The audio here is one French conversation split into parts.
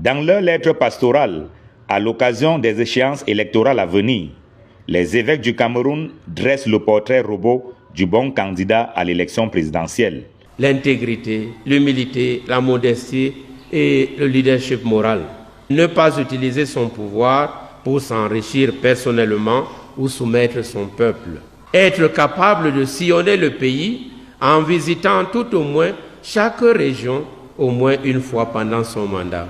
Dans leur lettre pastorale, à l'occasion des échéances électorales à venir, les évêques du Cameroun dressent le portrait robot du bon candidat à l'élection présidentielle. L'intégrité, l'humilité, la modestie et le leadership moral. Ne pas utiliser son pouvoir pour s'enrichir personnellement ou soumettre son peuple. Être capable de sillonner le pays en visitant tout au moins chaque région au moins une fois pendant son mandat.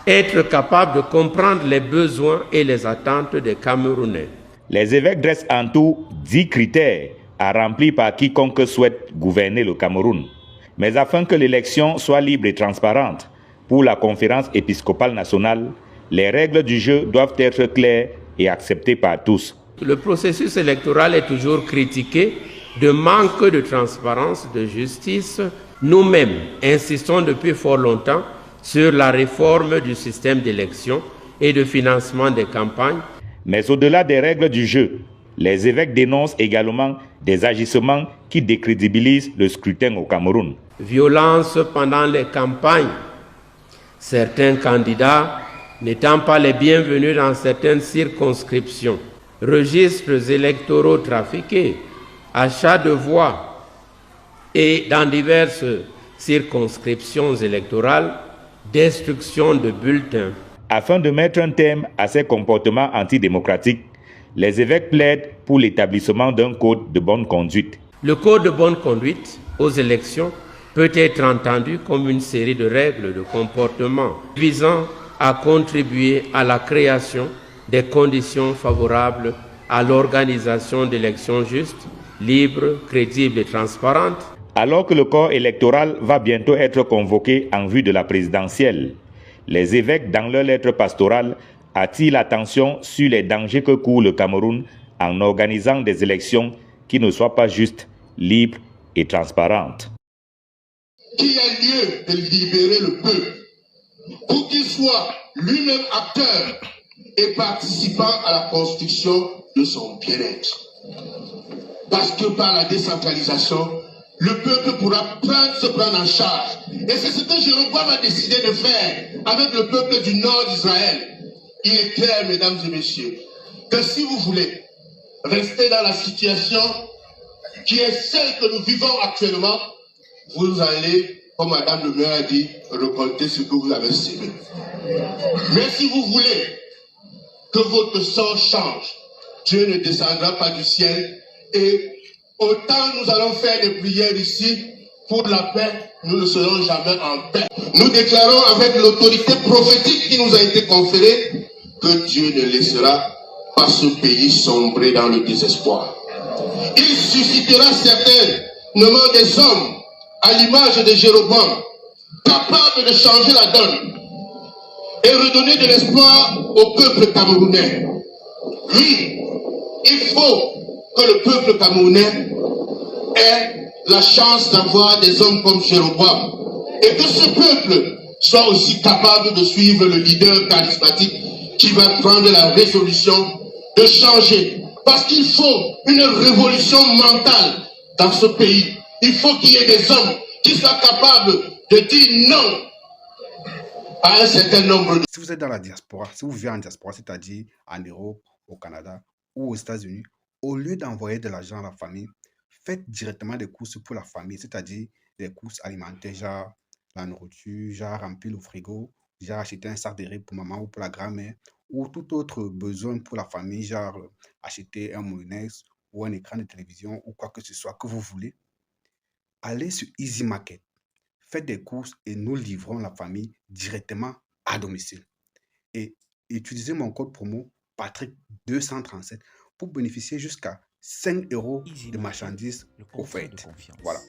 Être capable de comprendre les besoins et les attentes des Camerounais. Les évêques dressent en tout 10 critères à remplir par quiconque souhaite gouverner le Cameroun. Mais afin que l'élection soit libre et transparente, pour la conférence épiscopale nationale, les règles du jeu doivent être claires et acceptées par tous. Le processus électoral est toujours critiqué de manque de transparence, de justice. Nous-mêmes insistons depuis fort longtemps sur la réforme du système d'élection et de financement des campagnes. Mais au-delà des règles du jeu, les évêques dénoncent également des agissements qui décrédibilisent le scrutin au Cameroun. Violence pendant les campagnes. Certains candidats n'étant pas les bienvenus dans certaines circonscriptions. Registres électoraux trafiqués, achats de voix et dans diverses circonscriptions électorales, destruction de bulletins. Afin de mettre un terme à ces comportements antidémocratiques, les évêques plaident pour l'établissement d'un code de bonne conduite. Le code de bonne conduite aux élections peut être entendu comme une série de règles de comportement visant à contribuer à la création des conditions favorables à l'organisation d'élections justes, libres, crédibles et transparentes. Alors que le corps électoral va bientôt être convoqué en vue de la présidentielle, les évêques, dans leur lettre pastorale, attirent l'attention sur les dangers que court le Cameroun en organisant des élections qui ne soient pas justes, libres et transparentes. Qu'il y a lieu de libérer le peuple pour qu'il soit lui-même acteur et participant à la construction de son bien-être. Parce que par la décentralisation, le peuple pourra se prendre en charge. Et c'est ce que Jéroboam a décidé de faire avec le peuple du nord d'Israël. Il est clair, mesdames et messieurs, que si vous voulez rester dans la situation qui est celle que nous vivons actuellement, vous allez, comme Madame le maire a dit, récolter ce que vous avez semé. Mais si vous voulez que votre sort change, Dieu ne descendra pas du ciel et autant nous allons faire des prières ici pour la paix, nous ne serons jamais en paix. Nous déclarons avec l'autorité prophétique qui nous a été conférée que Dieu ne laissera pas ce pays sombrer dans le désespoir. Il suscitera certainement des hommes à l'image de Jéroboam, capables de changer la donne et redonner de l'espoir au peuple camerounais. Oui, il faut que le peuple camerounais ait la chance d'avoir des hommes comme Jéroboam et que ce peuple soit aussi capable de suivre le leader charismatique qui va prendre la résolution de changer. Parce qu'il faut une révolution mentale dans ce pays. Il faut qu'il y ait des hommes qui soient capables de dire non à un certain nombre de... Si vous êtes dans la diaspora, si vous vivez en diaspora, c'est-à-dire en Europe, au Canada ou aux États-Unis, au lieu d'envoyer de l'argent à la famille, faites directement des courses pour la famille, c'est-à-dire des courses alimentaires, genre la nourriture, genre remplir le frigo, genre acheter un sac de riz pour maman ou pour la grand-mère, ou tout autre besoin pour la famille, genre acheter un mayonnaise ou un écran de télévision ou quoi que ce soit que vous voulez. Allez sur Easy Market, faites des courses et nous livrons la famille directement à domicile. Et utilisez mon code promo Patrick237 pour bénéficier jusqu'à 5 € de marchandises offertes. Voilà.